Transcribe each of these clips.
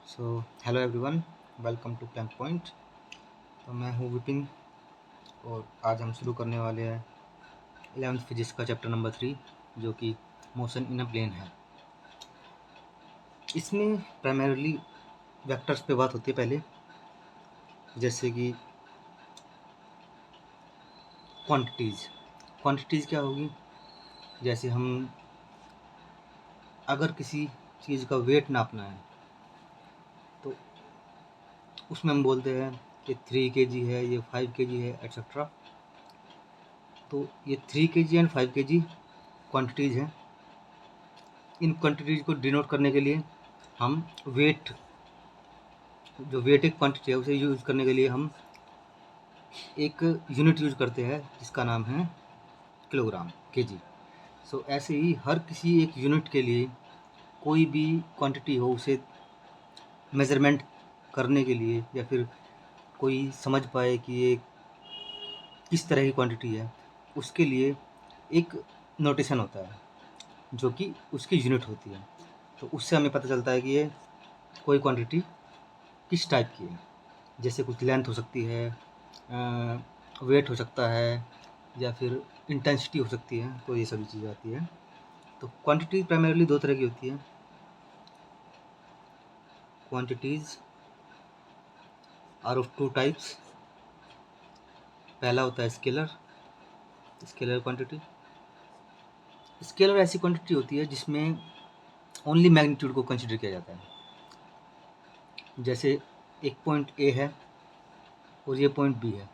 Hello everyone, welcome to Planck Point. तो मैं हूँ विपिन और आज हम शुरू करने वाले हैं 11th फिजिक्स का चैप्टर नंबर 3 जो कि मोशन इन अ प्लेन है। इसमें प्राइमरीली वेक्टर्स पे बात होती है पहले, जैसे कि क्वांटिटीज़ क्या होगी। जैसे हम अगर किसी चीज़ का वेट नापना है तो उसमें हम बोलते हैं कि 3 kg है, ये 5 kg है, एट्सेट्रा। तो ये 3 kg एंड 5 kg क्वांटिटीज़ हैं। इन क्वांटिटीज़ को डिनोट करने के लिए हम वेट, जो वेट एक क्वांटिटी है, उसे यूज़ करने के लिए हम एक यूनिट यूज़ करते हैं जिसका नाम है किलोग्राम, केजी। ऐसे ही हर किसी एक यूनिट के लिए कोई भी क्वांटिटी हो, उसे मेज़रमेंट करने के लिए या फिर कोई समझ पाए कि ये किस तरह की क्वांटिटी है, उसके लिए एक नोटेशन होता है जो कि उसकी यूनिट होती है। तो उससे हमें पता चलता है कि ये कोई क्वांटिटी किस टाइप की है। जैसे कुछ लेंथ हो सकती है, वेट हो सकता है, या फिर इंटेंसिटी हो सकती है। तो ये सभी चीज़ें आती है। तो क्वांटिटी प्राइमरीली दो तरह की होती है। Quantities are of two types. पहला होता है स्केलर क्वांटिटी। स्केलर ऐसी क्वांटिटी होती है जिसमें ओनली मैग्नीट्यूड को कंसिडर किया जाता है। जैसे एक पॉइंट ए है और ये पॉइंट बी है,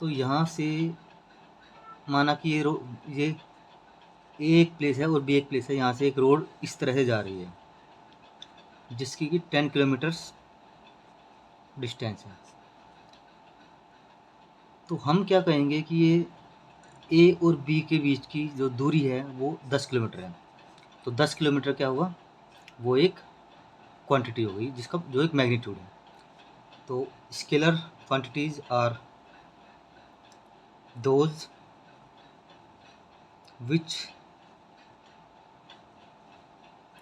तो यहाँ से माना कि ये ए एक प्लेस है और बी एक प्लेस है। यहाँ से एक रोड इस तरह से जा रही है जिसकी कि 10 किलोमीटर्स डिस्टेंस है। तो हम क्या कहेंगे कि ये ए और बी के बीच की जो दूरी है वो 10 किलोमीटर है। तो 10 किलोमीटर क्या हुआ, वो एक क्वांटिटी हो गई जिसका जो एक मैग्नीट्यूड है। तो scalar quantities are those which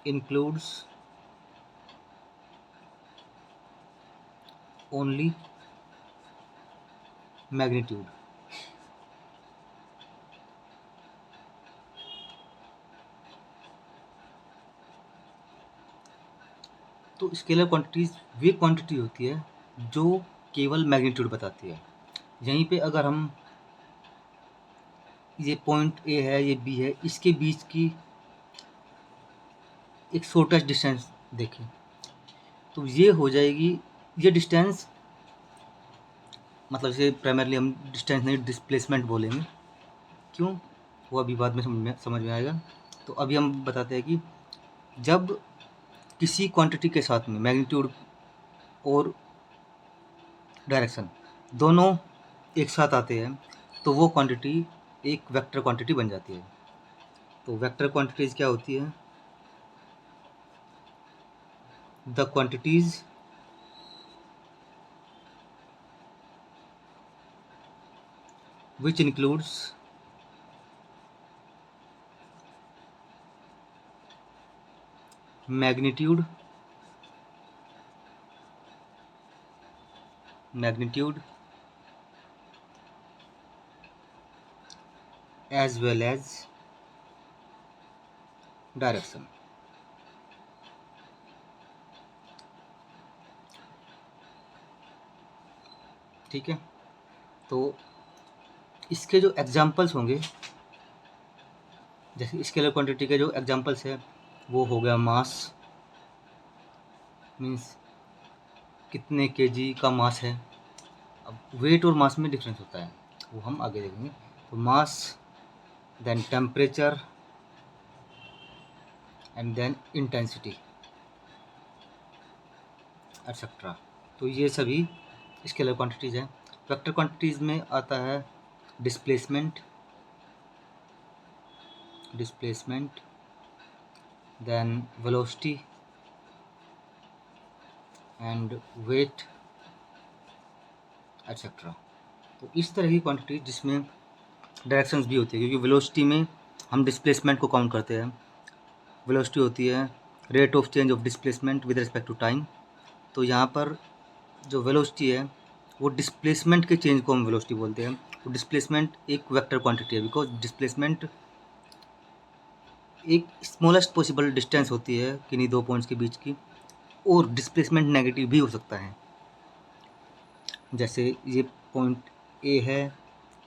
includes only magnitude। तो स्केलर क्वांटिटीज वे क्वांटिटी होती है जो केवल मैग्नीट्यूड बताती है। यहीं पे अगर हम ये पॉइंट ए है, ये बी है, इसके बीच की एक शॉर्टेस्ट डिस्टेंस देखें तो ये हो जाएगी, ये डिस्टेंस, मतलब इसे प्राइमरली हम डिस्टेंस नहीं डिस्प्लेसमेंट बोलेंगे। क्यों, वो अभी बाद में समझ में आएगा। तो अभी हम बताते हैं कि जब किसी क्वांटिटी के साथ में मैग्नीट्यूड और डायरेक्शन दोनों एक साथ आते हैं तो वो क्वांटिटी एक वेक्टर क्वांटिटी बन जाती है। तो वेक्टर क्वांटिटीज़ क्या होती है, the quantities which includes magnitude as well as direction. ठीक है, तो इसके जो एग्जाम्पल्स होंगे, जैसे स्केलर क्वांटिटी के जो एग्जाम्पल्स है वो हो गया मास, मीन्स कितने केजी का मास है। अब वेट और मास में डिफरेंस होता है, वो हम आगे देखेंगे। तो mass, then temperature and then intensity etcetera. तो ये सभी स्केलर क्वांटिटीज़ हैं। वेक्टर क्वांटिटीज़ में आता है displacement, then velocity and weight etcetera. तो इस तरह की क्वांटिटी जिसमें डायरेक्शंस भी होती है, क्योंकि वेलोसिटी में हम डिस्प्लेसमेंट को काउंट करते हैं। वेलोसिटी होती है rate of change of displacement with respect to time. तो यहाँ पर जो वेलोसिटी है वो डिस्प्लेसमेंट के चेंज को हम वेलोसिटी बोलते हैं। तो डिस्प्लेसमेंट एक वेक्टर क्वांटिटी है, बिकॉज डिस्प्लेसमेंट एक स्मॉलेस्ट पॉसिबल डिस्टेंस होती है किन्हीं दो पॉइंट्स के बीच की, और डिस्प्लेसमेंट नेगेटिव भी हो सकता है। जैसे ये पॉइंट ए है,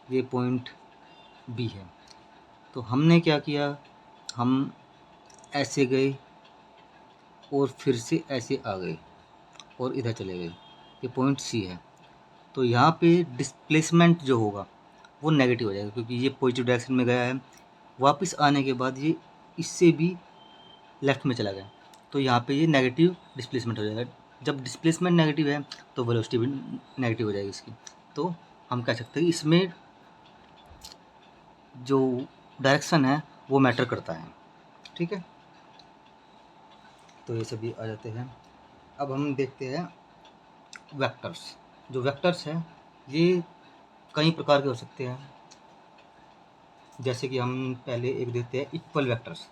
ये पॉइंट बी है। तो हमने क्या किया, हम ऐसे गए और फिर से ऐसे आ गए और इधर चले गए, ये पॉइंट सी है। तो यहाँ पे डिस्प्लेसमेंट जो होगा वो नेगेटिव हो जाएगा, क्योंकि ये पॉजिटिव डायरेक्शन में गया है, वापस आने के बाद ये इससे भी लेफ्ट में चला गया, तो यहाँ पे ये नेगेटिव डिस्प्लेसमेंट हो जाएगा। जब डिस्प्लेसमेंट नेगेटिव है तो वेलोसिटी भी नेगेटिव हो जाएगी इसकी। तो हम कह सकते हैं इसमें जो डायरेक्शन है वो मैटर करता है। ठीक है, तो ये सभी आ जाते हैं। अब हम देखते हैं वेक्टर्स। जो वेक्टर्स हैं ये कई प्रकार के हो सकते हैं। जैसे कि हम पहले एक देखते हैं इक्वल वेक्टर्स।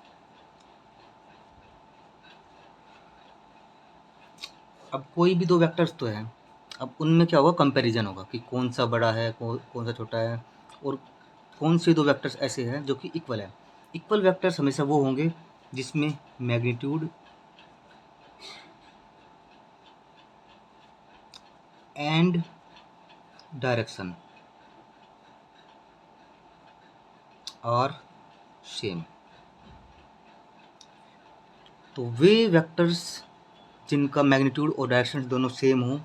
अब कोई भी दो वेक्टर्स तो हैं, अब उनमें क्या होगा, कंपैरिजन होगा कि कौन सा बड़ा है, कौन सा छोटा है, और कौन से दो वेक्टर्स ऐसे हैं जो कि इक्वल है। इक्वल वेक्टर्स हमेशा वो होंगे जिसमें magnitude and direction are same. तो वे वेक्टर्स जिनका मैग्नीट्यूड और डायरेक्शन दोनों सेम हो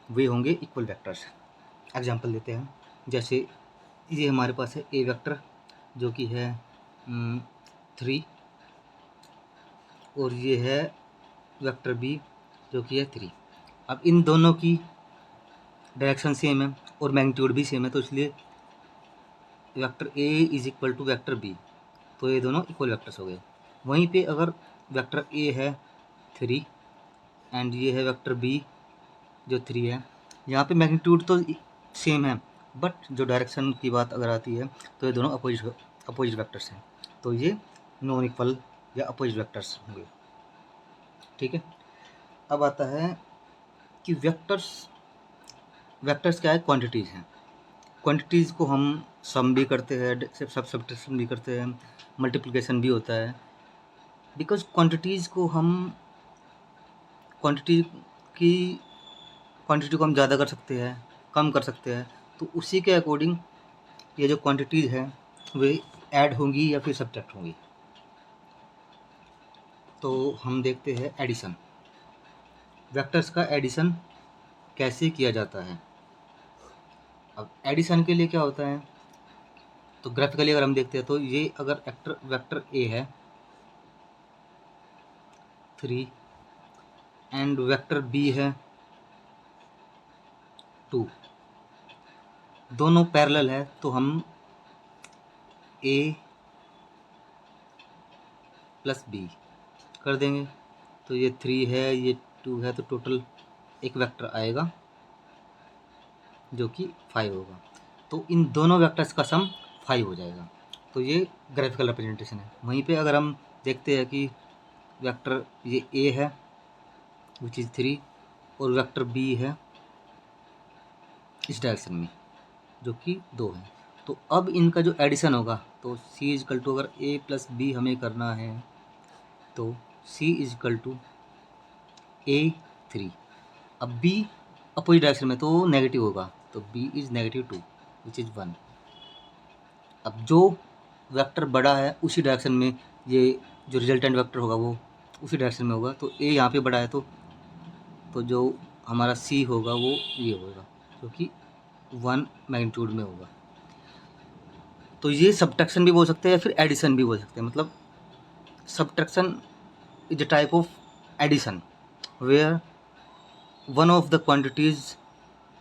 वे होंगे इक्वल वेक्टर्स। एग्जांपल देते हैं, जैसे ये हमारे पास है ए वेक्टर जो कि है 3, और ये है वेक्टर बी जो कि है 3। अब इन दोनों की डायरेक्शन सेम है और मैग्नीट्यूड भी सेम है, तो इसलिए vector A is equal to vector B, तो ये दोनों इक्वल वेक्टर्स हो गए। वहीं पे अगर वेक्टर ए है 3 एंड ये है वेक्टर बी जो 3 है, यहाँ पे मैग्नीट्यूड तो सेम है, बट जो डायरेक्शन की बात अगर आती है तो ये दोनों अपोजिट वेक्टर्स हैं, तो ये नॉन इक्वल या अपोजिट वेक्टर्स होंगे। ठीक है, अब आता है कि वेक्टर्स क्या है, क्वांटिटीज़ हैं। क्वांटिटीज़ को हम सम भी करते हैं, सब्ट्रैक्शन भी करते हैं, मल्टीप्लिकेशन भी होता है। बिकॉज क्वांटिटीज़ को हम क्वांटिटी की क्वांटिटी को हम ज़्यादा कर सकते हैं, कम कर सकते हैं, तो उसी के अकॉर्डिंग ये जो क्वांटिटीज़ हैं वे ऐड होंगी या फिर सब्ट्रैक्ट होंगी। तो हम देखते हैं एडिशन। वेक्टर्स का एडिशन कैसे किया जाता है। अब एडिशन के लिए क्या होता है, तो ग्राफिकली अगर हम देखते हैं तो ये अगर वेक्टर ए है 3 एंड वेक्टर बी है 2, दोनों पैरेलल है, तो हम ए प्लस बी कर देंगे। तो ये 3 है, ये 2 है, तो टोटल एक वेक्टर आएगा जो कि 5 होगा। तो इन दोनों वेक्टर्स का सम 5 हो जाएगा। तो ये ग्राफिकल रिप्रेजेंटेशन है। वहीं पे अगर हम देखते हैं कि वेक्टर ये ए है विच इज़ 3 और वेक्टर बी है इस डायरेक्शन में जो कि 2 है, तो अब इनका जो एडिशन होगा तो c इजकल टू, अगर a प्लस बी हमें करना है तो c इजकल टू A3। अब b अपोजिट डायरेक्शन में तो नेगेटिव होगा, तो b इज -2 विच इज़ 1। अब जो वेक्टर बड़ा है उसी डायरेक्शन में ये जो रिजल्टेंट वेक्टर होगा वो उसी डायरेक्शन में होगा, तो a यहाँ पे बड़ा है, तो जो हमारा c होगा वो ये होगा जो कि 1 मैग्नीट्यूड में होगा। तो ये सब्ट्रैक्शन भी बोल सकते हैं या फिर एडिशन भी बोल सकते हैं। मतलब subtraction is a type of addition where one of the quantities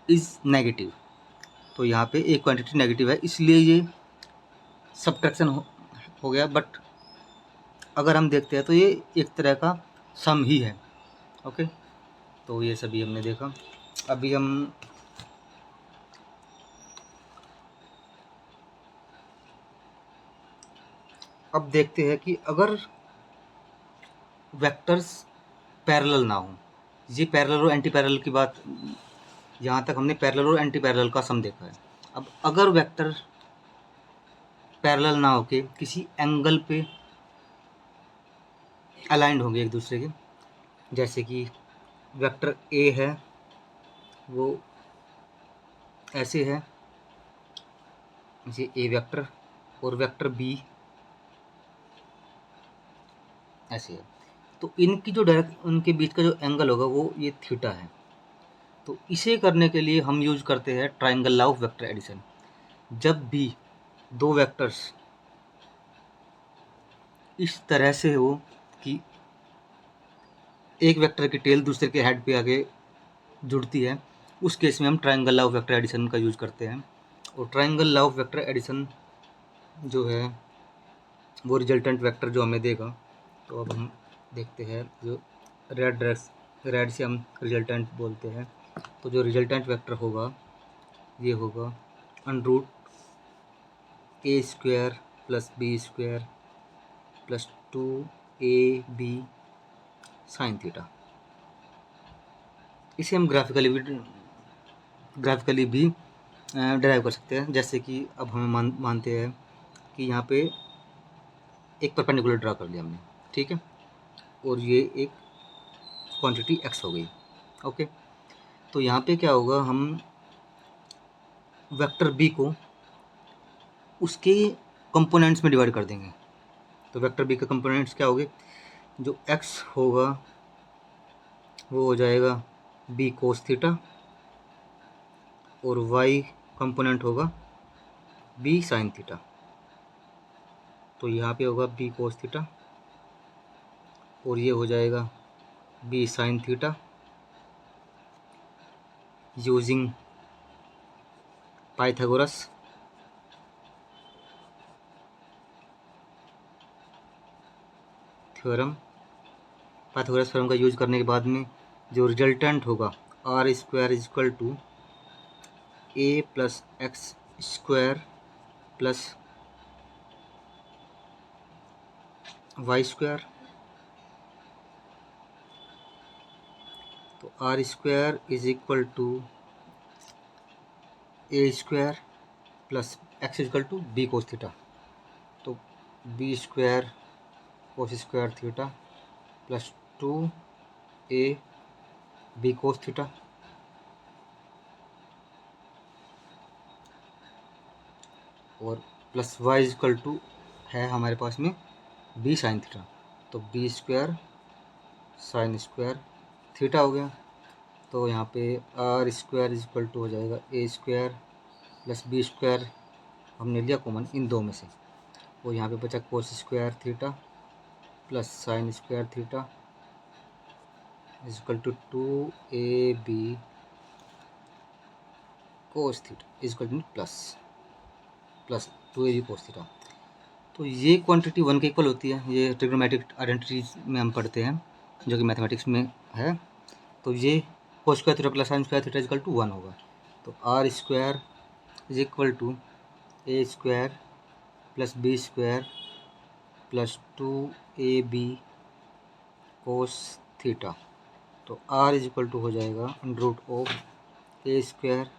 is negative. तो यहाँ पे एक क्वांटिटी नेगेटिव है इसलिए ये सब्ट्रैक्शन हो गया, बट अगर हम देखते हैं तो ये एक तरह का सम ही है। ओके, तो ये सभी हमने देखा। अभी हम अब देखते हैं कि अगर वेक्टर्स पैरेलल ना हो। ये पैरेलल और एंटी पैरेलल की बात, यहाँ तक हमने पैरेलल और एंटी पैरेलल का सम देखा है। अब अगर वेक्टर पैरेलल ना होके किसी एंगल पे अलाइंड होंगे एक दूसरे के, जैसे कि वेक्टर ए है वो ऐसे है, ये ए वेक्टर, और वेक्टर बी ऐसे है, तो इनकी जो डायरेक्ट उनके बीच का जो एंगल होगा वो ये थीटा है। तो इसे करने के लिए हम यूज करते हैं triangle law of vector addition. जब भी दो वेक्टर्स इस तरह से हो कि एक वेक्टर की टेल दूसरे के हेड पे आके जुड़ती है, उस केस में हम triangle law of vector addition का यूज करते हैं। और triangle law of vector addition जो है वो रिजल्टेंट वेक्टर जो हमें देगा। तो अब हम देखते हैं, जो रेड से हम रिजल्टेंट बोलते हैं, तो जो रिजल्टेंट वेक्टर होगा ये होगा under a square plus B square plus 2ab sine theta. इसे हम ग्राफिकली भी डिराइव कर सकते हैं। जैसे कि अब हमें मानते हैं कि यहाँ पे एक परपेंडिकुलर ड्रा कर लिया हमने, ठीक है, और ये एक क्वांटिटी x हो गई। ओके, तो यहाँ पे क्या होगा, हम वेक्टर b को उसके कंपोनेंट्स में डिवाइड कर देंगे। तो वेक्टर b के कंपोनेंट्स क्या होंगे, जो x होगा वो हो जाएगा b कोस थीटा, और y कंपोनेंट होगा b साइन थीटा। तो यहाँ पे होगा b कोस थीटा, और ये हो जाएगा b sine theta using Pythagoras theorem. Pythagoras theorem का यूज करने के बाद में जो रिजल्टेंट होगा R square is equal to a plus x square plus y square. तो R square is equal to A square plus x is equal to b cos theta. तो B square कोस square theta plus 2a b cos theta, और plus y is equal to है हमारे पास में B sign theta. तो B square sine square theta हो गया। तो यहाँ पे R square is equal to हो जाएगा a square plus B square, हमने लिया कॉमन इन दो में से, और यहाँ पे बचा cos square theta plus sine square theta is equal to 2ab cos theta is equal to plus 2ab cos theta. तो ये क्वांटिटी 1 के इक्वल होती है। ये ट्रिग्नोमेट्रिक आइडेंटिटीज में हम पढ़ते हैं, जो कि मैथमेटिक्स में है। तो ये cos square theta plus sine square theta is equal to 1 होगा। तो R square is equal to A square plus B square plus 2ab cos theta. तो आर इज इक्वल टू हो जाएगा under root of A square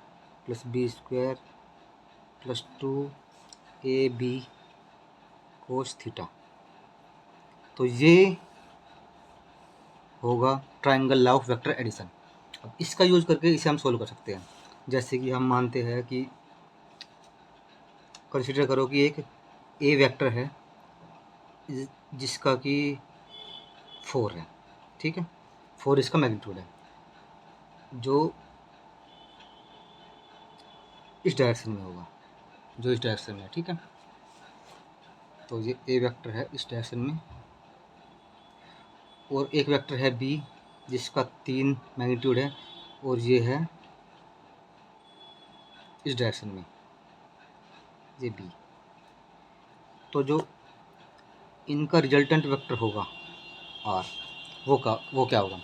plus B square plus 2ab cos theta. तो ये होगा triangle law of vector addition. अब इसका use करके इसे हम सोल्व कर सकते हैं। जैसे कि हम मानते हैं कि कंसीडर करो कि एक ए वेक्टर है जिसका कि 4 है, ठीक है, 4 इसका मैग्नीट्यूड है, जो इस डायरेक्शन में होगा, जो इस डायरेक्शन में है, ठीक है। तो ये ए वेक्टर है इस डायरेक्शन में, और एक वेक्टर है बी जिसका 3 मैग्नीट्यूड है, और ये है इस डायरेक्शन में, ये बी। तो जो इनका रिजल्टेंट वेक्टर होगा आर, वो क्या होगा।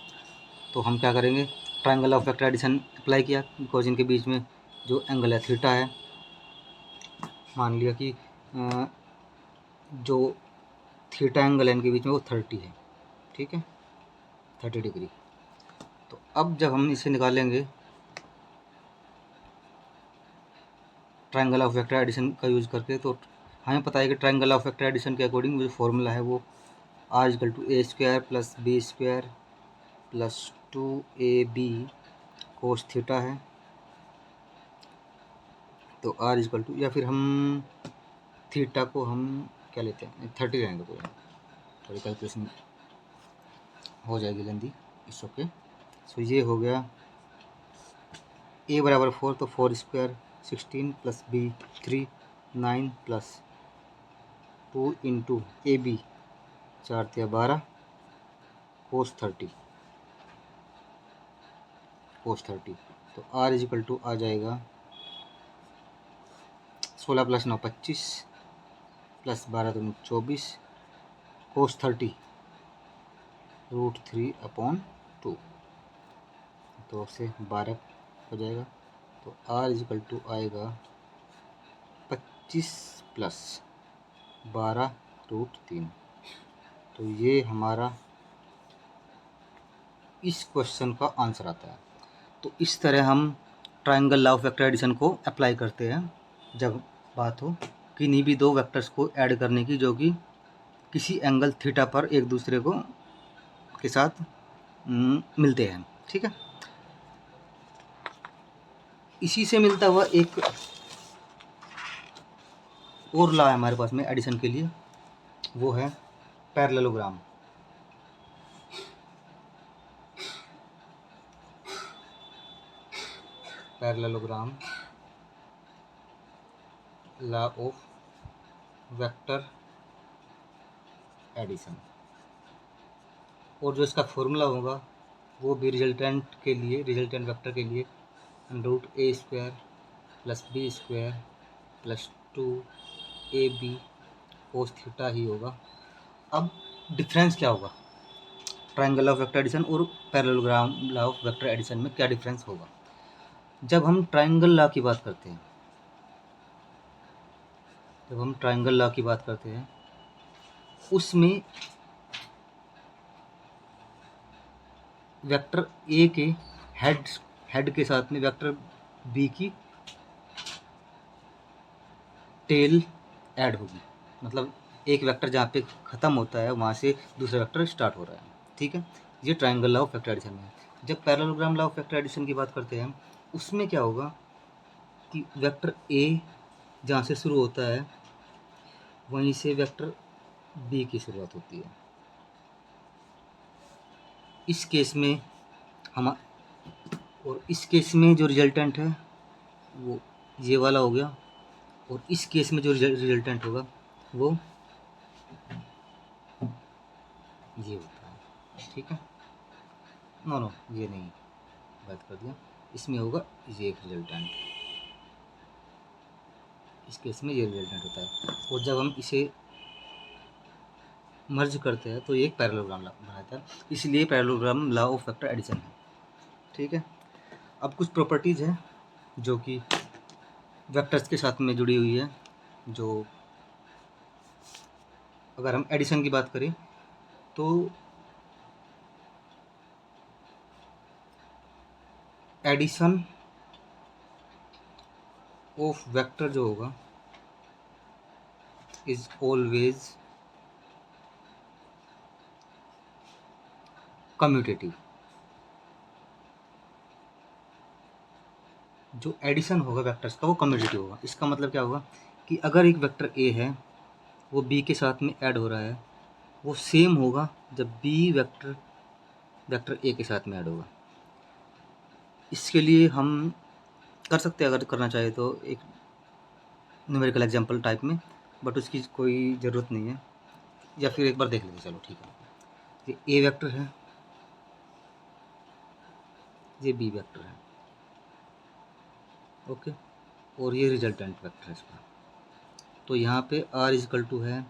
तो हम क्या करेंगे, triangle of vector addition apply किया, बिकॉज इनके बीच में जो एंगल है थीटा है। मान लिया कि जो थीटा एंगल है इनके बीच में वो 30 है, ठीक है, 30 डिग्री। तो अब जब हम इसे निकालेंगे ट्रायंगल ऑफ वेक्टर एडिशन का यूज़ करके, तो हमें पता है कि ट्रायंगल ऑफ वेक्टर एडिशन के अकॉर्डिंग जो फॉर्मूला है वो r=a² + b² + 2ab cos theta है। तो r या फिर हम थीटा को हम क्या लेते हैं, 30 रहेंगे, तो थोड़ी कैलकुलेशन हो जाएगी लेंदी, इट्स ओके। सो ये हो गया a बराबर 4, तो 4² 16 + b 3 9 + 2 × ab 4 × 12 cos 30 तो r आ जाएगा 16 + 9 25 + 12 दूनी 24 cos 30 √3/2, तो उससे 12 हो जाएगा। तो r आएगा 25 + 12 √3। तो ये हमारा इस क्वेश्चन का आंसर आता है। तो इस तरह हम triangle law of vector addition को अप्लाई करते हैं जब बात हो किन्हीं भी दो वेक्टर्स को ऐड करने की जो कि किसी एंगल थीटा पर एक दूसरे को के साथ मिलते हैं, ठीक है। इसी से मिलता हुआ एक और लॉ है हमारे पास में एडिशन के लिए, वो है parallelogram. Parallelogram law of vector addition, और जो इसका फॉर्मूला होगा वो भी रिजल्टेंट वेक्टर के लिए √a² + b² + 2ab cos theta ही होगा। अब डिफरेंस क्या होगा, ट्रायंगल ऑफ वेक्टर एडिशन और parallelogram law of vector addition में क्या डिफरेंस होगा। जब हम ट्रायंगल लॉ की बात करते हैं उसमें वेक्टर ए के हेड के साथ में वेक्टर बी की टेल ऐड होगी, मतलब एक वेक्टर जहाँ पे ख़त्म होता है वहाँ से दूसरा वेक्टर स्टार्ट हो रहा है, ठीक है। ये triangle law of vector addition में है। जब parallelogram law of vector addition की बात करते हैं उसमें क्या होगा कि वेक्टर ए जहाँ से शुरू होता है वहीं से वेक्टर बी की शुरुआत होती है। इस केस में जो रिजल्टेंट है वो ये वाला हो गया, और इस केस में जो रिजल्टेंट होगा वो ये होता है, ठीक है। नो ये नहीं, बात कर दिया, इसमें होगा ये एक रिजल्टेंट, इस केस में ये रिजल्टेंट होता है, और जब हम इसे मर्ज करते हैं तो ये एक पैरेललोग्राम बनाता है, इसलिए parallelogram law of vector addition है, ठीक है। अब कुछ प्रॉपर्टीज़ हैं जो कि वेक्टर्स के साथ में जुड़ी हुई है, जो अगर हम एडिशन की बात करें तो एडिशन ऑफ वेक्टर जो होगा इज ऑलवेज कम्यूटेटिव। जो एडिशन होगा वेक्टर्स का वो कम्यूटेटिव होगा। इसका मतलब क्या होगा कि अगर एक वेक्टर ए है वो बी के साथ में ऐड हो रहा है, वो सेम होगा जब बी वेक्टर ए के साथ में ऐड होगा। इसके लिए हम कर सकते हैं अगर करना चाहे तो एक न्यूमेरिकल एग्जांपल टाइप में, बट उसकी कोई ज़रूरत नहीं है, या फिर एक बार देख लेते, चलो ठीक है। ये ए वेक्टर है, ये बी वेक्टर है, ओके, और ये रिजल्टेंट वेक्टर है इसका। तो यहाँ पे r है √a²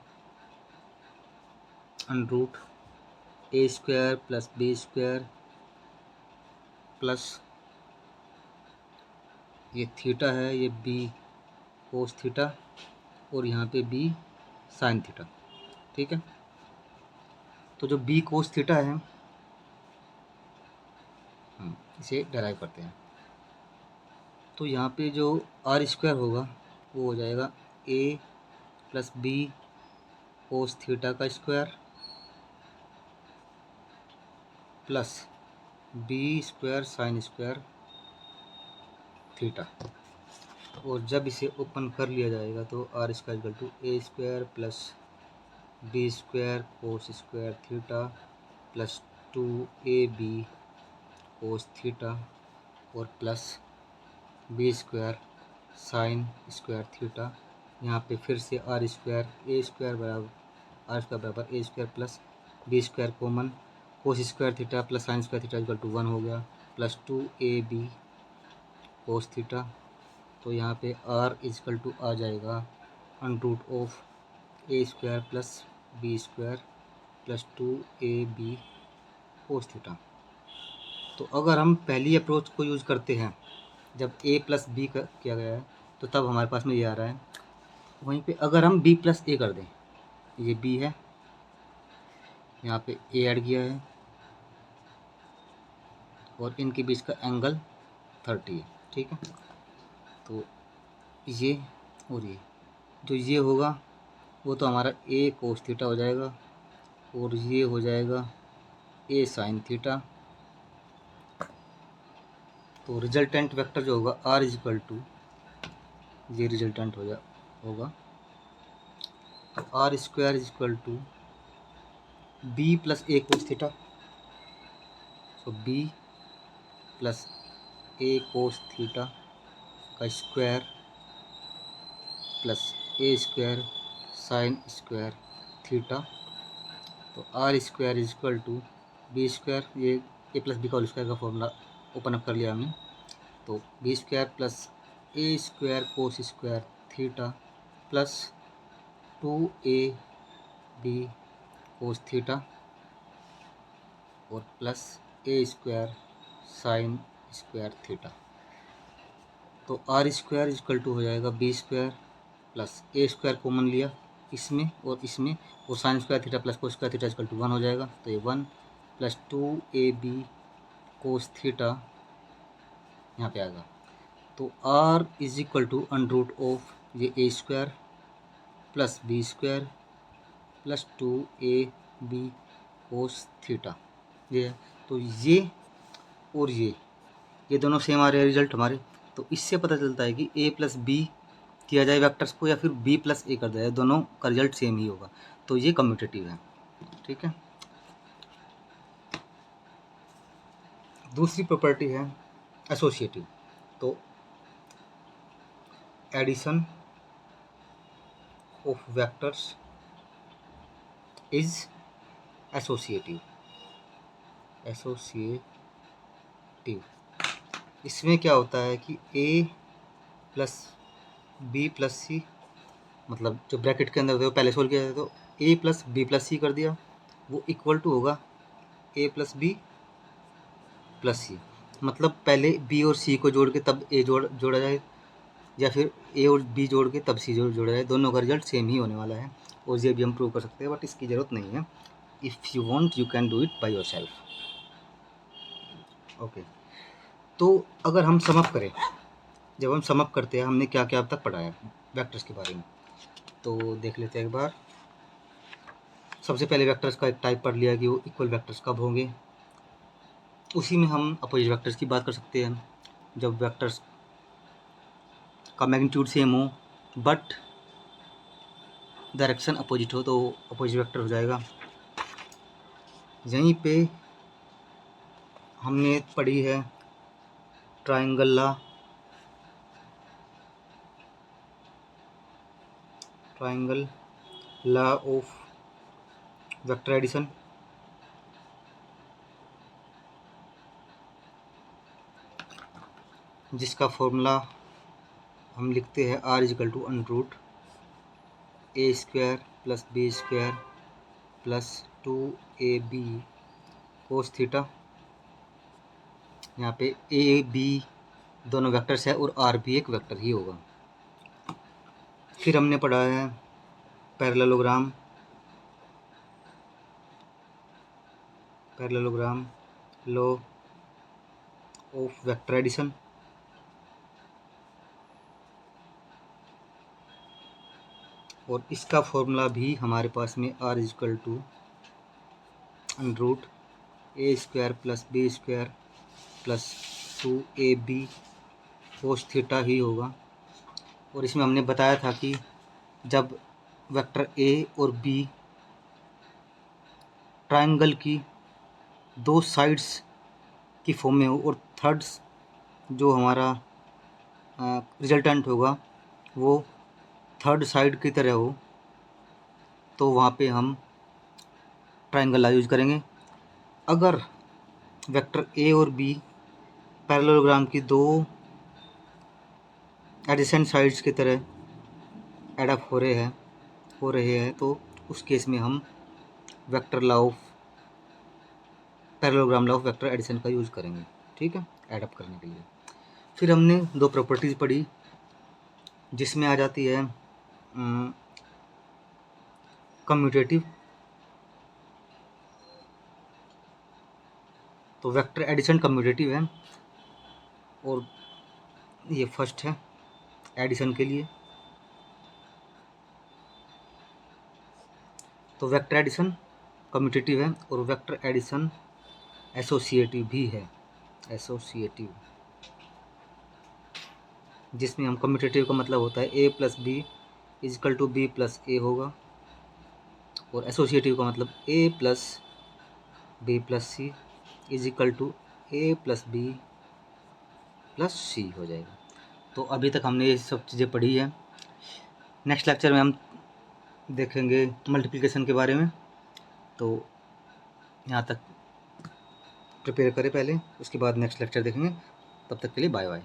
+ b² प्लस ये थीटा है, ये b cos थीटा, और यहाँ पे b sin थीटा, ठीक है। तो जो बी कोस थीटा है इसे डराइव करते हैं। तो यहाँ पे जो आर स्क्वायर होगा वो हो जाएगा a plus b cos theta का square plus B square sine square theta. और जब इसे ओपन कर लिया जाएगा तो R square equal to A square plus B square cos square theta plus 2ab cos theta और plus B square sine square theta. यहाँ पे फिर से आर स्क्वायर ए स्क्वायर बराबर a square plus B square common cos square theta plus sine square theta equal to 1 हो गया plus 2ab cos theta. तो यहाँ पे आर इक्वल टू आ जाएगा under root of A square plus B square plus 2ab cos theta. तो अगर हम पहली अप्रोच को यूज़ करते हैं जब a प्लस बी किया गया है तो तब हमारे पास में ये आ रहा है। वहीं पे अगर हम b प्लस ए कर दें, ये b है, यहाँ पे a ऐड किया है और इनके बीच का एंगल 30 है, ठीक है। तो ये और ये जो ये होगा वो तो हमारा a कोस थीटा हो जाएगा और ये हो जाएगा a साइन थीटा। तो रिजल्टेंट वेक्टर जो होगा r इक्वल टू ये रिजल्टेंट होगा तो R square equal to B plus A cos theta. So B plus A cos theta का स्क्वायर प्लस ए स्क्वायर साइन स्क्वायर थीटा। तो R square equal to B square, ये A plus B का whole square का formula open up कर लिया हमने। तो B square plus ए स्क्वायर कोस square theta plus 2ab cos theta और प्लस ए स्क्वायर साइन स्क्वायर थीटा। तो आर स्क्वायर इक्वल टू हो जाएगा बी स्क्वायर प्लस ए स्क्वायर कॉमन लिया इसमें और sine square theta plus cos square theta equal to 1 हो जाएगा। तो ये 1 प्लस 2ab कोस थीटा यहाँ पे आएगा। तो R is equal to under root of ये a square plus B square plus 2ab cos theta ये है। तो ये और ये दोनों सेम आ रहे हैं रिजल्ट हमारे। तो इससे पता चलता है कि a प्लस बी किया जाए वेक्टर्स को या फिर b प्लस ए कर दिया जाए, दोनों का रिजल्ट सेम ही होगा। तो ये कम्यूटेटिव है, ठीक है। दूसरी प्रॉपर्टी है एसोसिएटिव। तो addition of vectors is associative. इसमें क्या होता है कि a plus B plus C, मतलब जो ब्रैकेट के अंदर होते हैं पहले सोल्व किया जाए तो a प्लस बी प्लस सी कर दिया, वो इक्वल टू होगा a plus B plus C. मतलब पहले b और c को जोड़ के तब a जोड़ा जाए या फिर a और b जोड़ के तब c जोड़ा जाए, दोनों का रिजल्ट सेम ही होने वाला है। और ये भी हम प्रूव कर सकते हैं, बट इसकी ज़रूरत नहीं है। If you want you can do it by your self. Okay, तो अगर हम समअप करें, जब हम समअप करते हैं हमने क्या क्या अब तक पढ़ा है वेक्टर्स के बारे में, तो देख लेते हैं एक बार। सबसे पहले वेक्टर्स का एक टाइप पढ़ लिया कि वो इक्वल वेक्टर्स कब होंगे। उसी में हम अपोजिट वेक्टर्स की बात कर सकते हैं। जब वेक्टर्स का मैग्नीट्यूड सेम हो बट डायरेक्शन अपोजिट हो तो अपोजिट वेक्टर हो जाएगा। यहीं पे हमने पढ़ी है triangle law of vector addition. जिसका फॉर्मूला हम लिखते हैं r equal to under root a square plus B square plus 2ab cos theta. यहाँ पे ए बी दोनों वेक्टर्स है और आर भी एक वेक्टर ही होगा। फिर हमने पढ़ा है parallelogram parallelogram, law of vector addition, और इसका फॉर्मूला भी हमारे पास में R is equal to root a square plus B square plus 2ab cos theta ही होगा। और इसमें हमने बताया था कि जब वेक्टर ए और बी ट्रायंगल की दो साइड्स की फॉर्म में हो और थर्ड जो हमारा रिजल्टेंट होगा वो थर्ड साइड की तरह हो, तो वहाँ पे हम ट्रायंगल ला यूज करेंगे। अगर वेक्टर ए और बी पैरेललोग्राम की दो एडजेसेंट साइड्स की तरह एड अप हो रहे हैं तो उस केस में हम vector law of parallelogram law of vector addition का यूज़ करेंगे, ठीक है, ऐड अप करने के लिए। फिर हमने दो प्रॉपर्टीज़ पढ़ी जिसमें आ जाती है कम्यूटेटिव। तो वेक्टर एडिशन कम्यूटेटिव है और ये फर्स्ट है एडिशन के लिए। तो वेक्टर एडिशन कम्यूटेटिव है और वेक्टर एडिशन एसोसिएटिव भी है, एसोसिएटिव, जिसमें हम कम्यूटेटिव का मतलब होता है a plus b is equal to B plus a होगा, और एसोसिएटिव का मतलब a plus B plus c is equal to a plus B plus c हो जाएगा। तो अभी तक हमने ये सब चीज़ें पढ़ी है। नेक्स्ट लेक्चर में हम देखेंगे मल्टीप्लिकेशन के बारे में, तो यहाँ तक प्रिपेयर करें पहले, उसके बाद नेक्स्ट लेक्चर देखेंगे। तब तक के लिए बाय बाय।